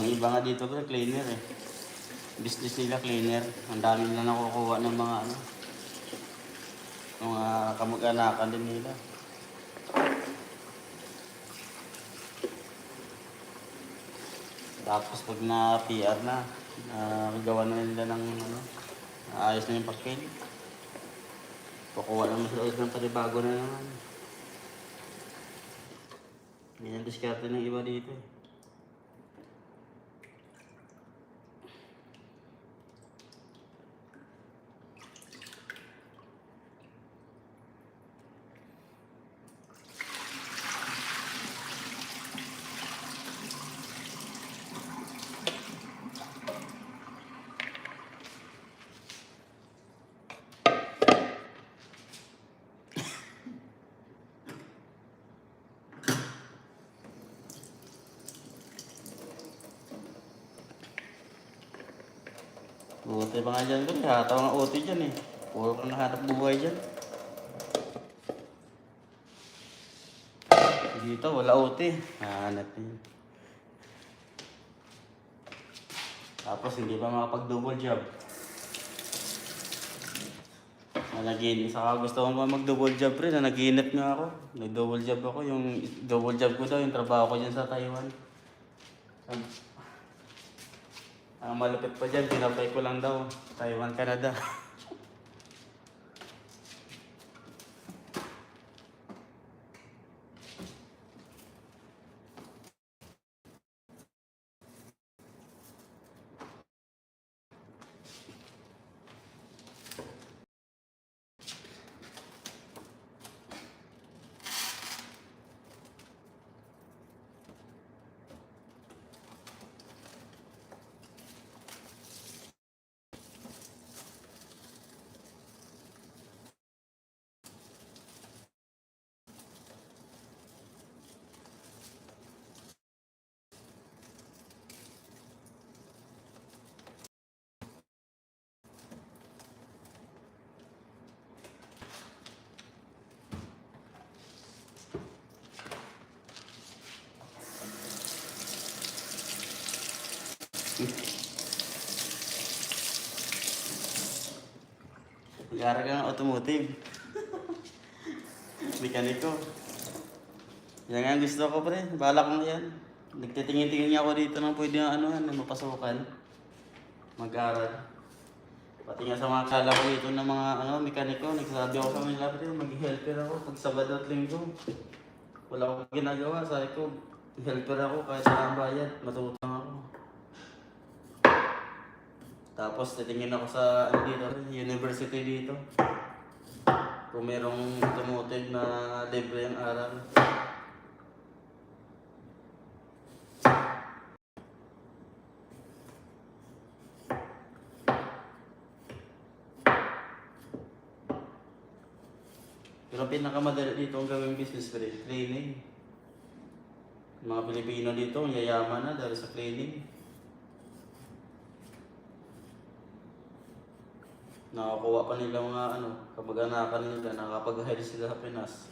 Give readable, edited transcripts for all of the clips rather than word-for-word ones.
Yung iba nga dito pre, cleaner eh. Business nila cleaner. Ang dami nila nakukuha ng mga ano, mga kamag-anakan din nila. Tapos pag na PR na, gawa na nila ng ano, ayos na yung pakil. Kukuha naman sila ulit ng panibago na naman. Ganyan diskarte ng iba dito eh. Buti pa nga dyan ko, hataw ng OT dyan eh. Puro ka nahanap buhay dyan. Dito wala OT, hahanap yun. Tapos hindi pa makapag-double job. Saka gusto ko pa mag-double job rin, naginip nga ako. Nag-double job ako, yung double job ko daw, yung trabaho ko dyan sa Taiwan. Ang malupit pa dyan, tinapay ko lang daw, Taiwan, Canada. Mag-aaral ka ng automotive. Mekaniko. Yan nga ang gusto ko pre, balak mo yan. Nagtitingin-tingin nga ako dito ng pwede ng ano, mapasukan. Mag-aaral. Pati nga sa mga kala ko dito ng mga mekaniko, nagsasabi ako sa kanila pre, mag-helper ako pag Sabado at Linggo. Wala akong ginagawa, sabi ko, helper ako kahit saan bayad, matutang ako. Tapos titingin ako sa dito, university dito. Kung merong automotive na libre ang aral. Pero pinakamadali dito ang gawing business cleaning. Mga Pilipino dito, yayaman na dahil sa cleaning. Nakakuha pa nila mga kamag-anakan nila, nakapag-hire sila sa Pinas.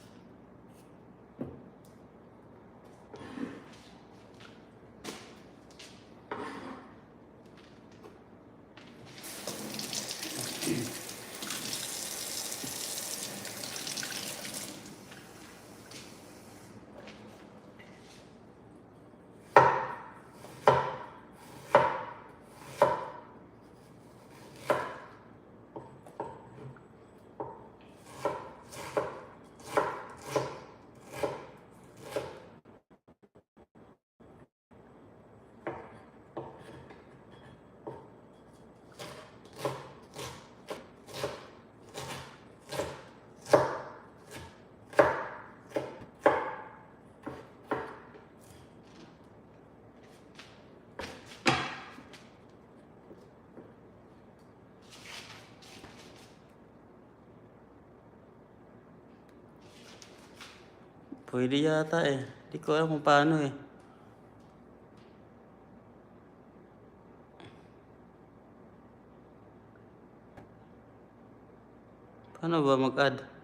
Pwede yata eh. Di ko alam kung paano eh. Paano ba mag-add?